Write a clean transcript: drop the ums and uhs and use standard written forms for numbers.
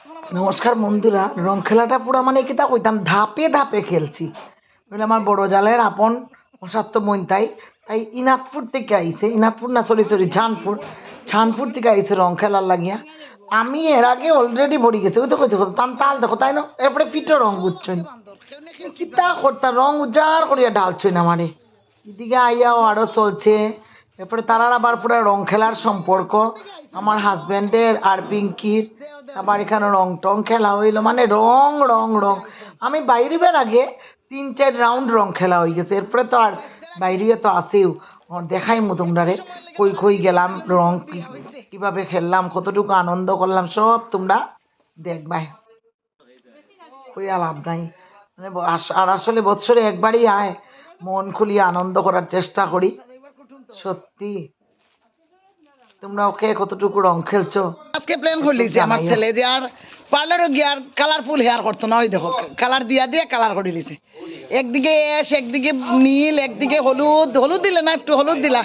নমস্কার বন্ধুরা, রং খেলাটা পুরো মানে কিতা কইতাম ধাপে ধাপে খেলছি। বলে আমার বড় জালের আপন অসাত্য মইন তাই ইনাতপুর থেকে আইছে, ইনাতপুর না সরি ছানপুর থেকে আইছে রং খেলার লাগিয়া। আমি এর আগে অলরেডি ভরি গেছে, ওই তো কইতে তান তাল দেখো তাই না, এরপরে ফিটো রং বুঝছই কিতা করতা রং উজাড় করিয়া ঢালছই না মানে এদিকে আইয়াও আরও চলছে। এরপরে তারার আবার পুরো রং খেলার সম্পর্ক আমার হাজব্যান্ডের আর পিঙ্কির। আবার এখানে রং টং খেলা হইলো, মানে রং রং রং। আমি বাইরিবার আগে 3-4 রাউন্ড রং খেলা হয়ে গেছে। এরপরে তো আর বাইরে তো আসেও, দেখাইমু তোমরারে কই কই গেলাম, রং কীভাবে খেললাম, কতটুকু আনন্দ করলাম, সব তোমরা দেখবাই। কইয়া লাভ নাই, মানে আর আসলে বৎসরে একবারই আয়, মন খুলিয়ে আনন্দ করার চেষ্টা করি। সত্যি তোমরা ওকে কতটুকু রং খেলছো। আজকে প্ল্যান করলিছে আমার ছেলে যে আর পার্লারও গিয়ে আর কালারফুল হেয়ার করতো না, ওই দেখো কালার দিয়া দিয়ে কালার করে দিছে। একদিকে একদিকে নীল, একদিকে হলুদ দিলে না, একটু হলুদ দিলা